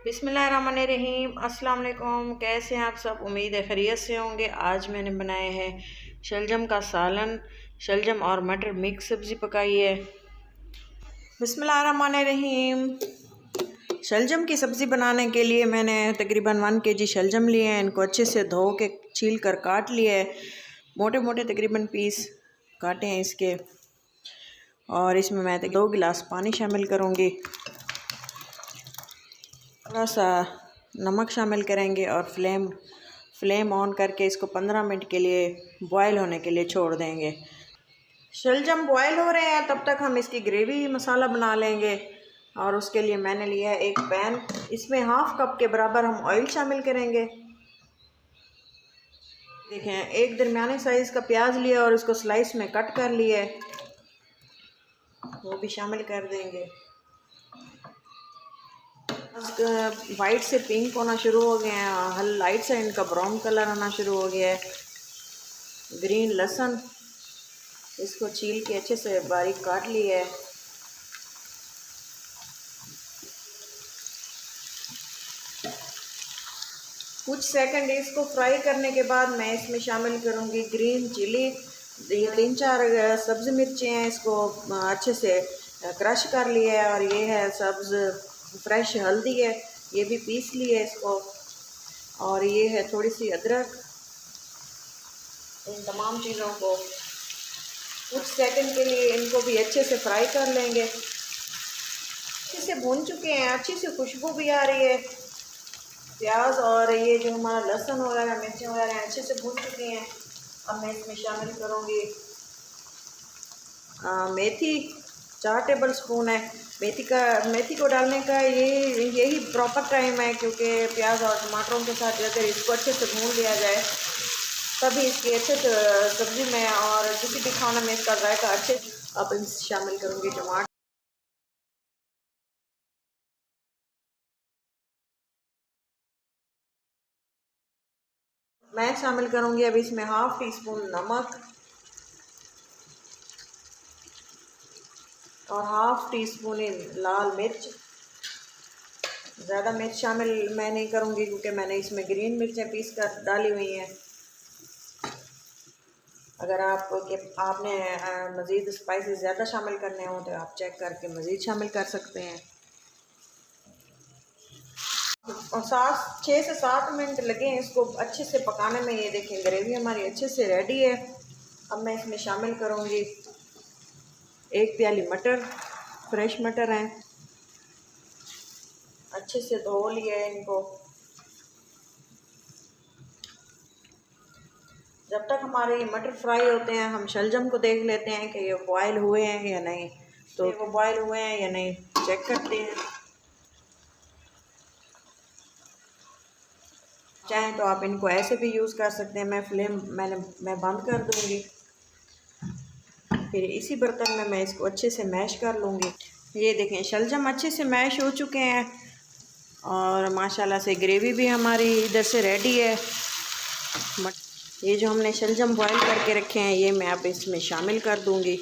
बिस्मिल्लाहिर्रहमानिर्रहीम। अस्सलाम वालेकुम। कैसे हैं आप सब? उम्मीद है खैरियत से होंगे। आज मैंने बनाया है शलजम का सालन। शलजम और मटर मिक्स सब्ज़ी पकाई है। बिस्मिल्लाहिर्रहमानिर्रहीम। शलजम की सब्ज़ी बनाने के लिए मैंने तकरीबन 1 kg शलजम लिए हैं। इनको अच्छे से धो के छील कर काट लिया है। मोटे मोटे तकरीबन पीस काटे हैं इसके। और इसमें मैं 2 गिलास पानी शामिल करूँगी। थोड़ा सा नमक शामिल करेंगे और फ्लेम ऑन करके इसको 15 मिनट के लिए बॉयल होने के लिए छोड़ देंगे। शलजम बॉयल हो रहे हैं, तब तक हम इसकी ग्रेवी मसाला बना लेंगे। और उसके लिए मैंने लिया है एक पैन। इसमें 1/2 कप के बराबर हम ऑयल शामिल करेंगे। देखें, एक दरमियाने साइज़ का प्याज लिया और इसको स्लाइस में कट कर लिया है, वो भी शामिल कर देंगे। वाइट से पिंक होना शुरू हो गए हैं, लाइट से इनका ब्राउन कलर आना शुरू हो गया है। ग्रीन लहसुन, इसको छील के अच्छे से बारीक काट लिया है। कुछ सेकंड इसको फ्राई करने के बाद मैं इसमें शामिल करूंगी ग्रीन चिली। ये 3-4 सब्ज़ मिर्चें हैं, इसको अच्छे से क्रश कर लिया है। और ये है सब्ज़ फ्रेश हल्दी है, ये भी पीस ली है इसको। और ये है थोड़ी सी अदरक। इन तमाम चीज़ों को कुछ सेकंड के लिए इनको भी अच्छे से फ्राई कर लेंगे। अच्छे से भून चुके हैं, अच्छी सी खुशबू भी आ रही है। प्याज और ये जो हमारा लहसुन वगैरह मिर्चें वगैरह अच्छे से भून चुके हैं। अब मैं इसमें शामिल करूँगी मेथी। 4 टेबल स्पून है मेथी को डालने का यही प्रॉपर टाइम है, क्योंकि प्याज और टमाटरों के साथ अगर इसको अच्छे से भून लिया जाए तभी इसकी अच्छे से सब्ज़ी में और किसी भी खाने में इसका जायका अच्छे। अब शामिल करूँगी टमाटर। मैं शामिल करूँगी अब इसमें 1/2 टीस्पून नमक और 1/2 टीस्पून लाल मिर्च। ज़्यादा मिर्च शामिल मैं नहीं करूँगी, क्योंकि मैंने इसमें ग्रीन मिर्चें पीस कर डाली हुई हैं। अगर आपने मज़ीद स्पाइसेस ज़्यादा शामिल करने हो तो आप चेक करके मज़ीद शामिल कर सकते हैं। और 6 से 7 मिनट लगे हैं इसको अच्छे से पकाने में। ये देखें, ग्रेवी हमारी अच्छे से रेडी है। अब मैं इसमें शामिल करूँगी 1 प्याली मटर। फ्रेश मटर हैं, अच्छे से धो लिया है इनको। जब तक हमारे ये मटर फ्राई होते हैं हम शलजम को देख लेते हैं कि ये बॉयल हुए हैं या नहीं। तो वो बॉयल हुए हैं या नहीं चेक करते हैं। चाहें तो आप इनको ऐसे भी यूज़ कर सकते हैं। मैं बंद कर दूँगी। फिर इसी बर्तन में मैं इसको अच्छे से मैश कर लूँगी। ये देखें, शलजम अच्छे से मैश हो चुके हैं और माशाल्लाह से ग्रेवी भी हमारी इधर से रेडी है। ये जो हमने शलजम बॉयल करके रखे हैं ये मैं अब इसमें शामिल कर दूँगी।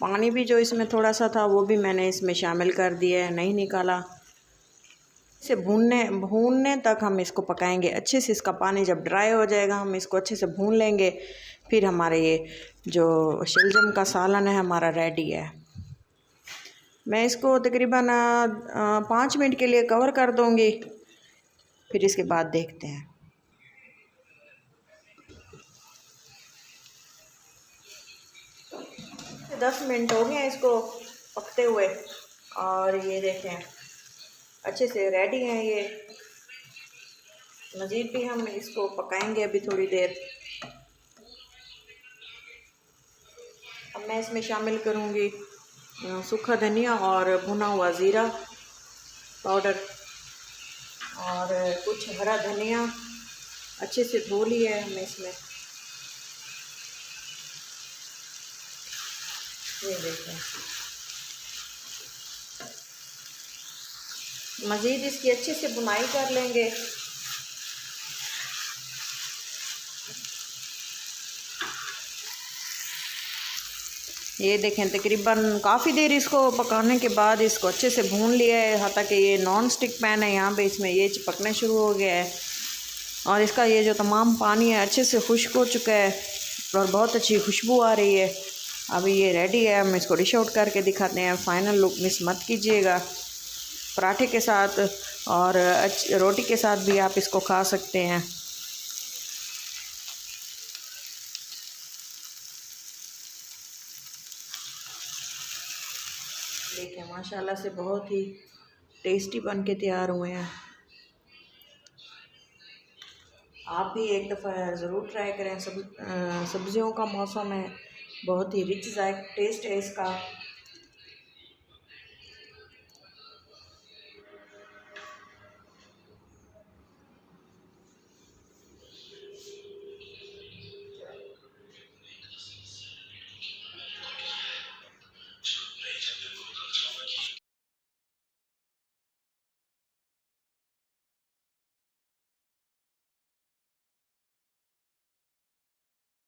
पानी भी जो इसमें थोड़ा सा था वो भी मैंने इसमें शामिल कर दिया है, नहीं निकाला। इसे भूनने तक हम इसको पकाएंगे अच्छे से। इसका पानी जब ड्राई हो जाएगा हम इसको अच्छे से भून लेंगे। फिर हमारे ये जो शलजम का सालन है हमारा रेडी है। मैं इसको तकरीबन 5 मिनट के लिए कवर कर दूँगी, फिर इसके बाद देखते हैं। 10 मिनट हो गए इसको पकते हुए और ये देखें अच्छे से रेडी हैं ये। मज़ीद भी हम इसको पकाएंगे अभी थोड़ी देर। अब मैं इसमें शामिल करूँगी सूखा धनिया और भुना हुआ ज़ीरा पाउडर और कुछ हरा धनिया अच्छे से धो लिया है हमने इसमें। ये देखें, मज़ीद इसकी अच्छे से बुनाई कर लेंगे। ये देखें तकरीबन काफ़ी देर इसको पकाने के बाद इसको अच्छे से भून लिया है। हालांकि ये नॉन स्टिक पैन है, यहाँ पे इसमें ये चिपकना शुरू हो गया है और इसका ये जो तमाम पानी है अच्छे से खुश्क हो चुका है और बहुत अच्छी खुशबू आ रही है। अभी ये रेडी है, हम इसको डिश आउट करके दिखाते हैं। फ़ाइनल लुक मिस मत कीजिएगा। पराठे के साथ और रोटी के साथ भी आप इसको खा सकते हैं। देखिए माशाल्लाह से बहुत ही टेस्टी बन के तैयार हुए हैं। आप भी एक दफ़ा ज़रूर ट्राई करें। सब्जियों का मौसम है, बहुत ही रिच जायका टेस्ट है इसका।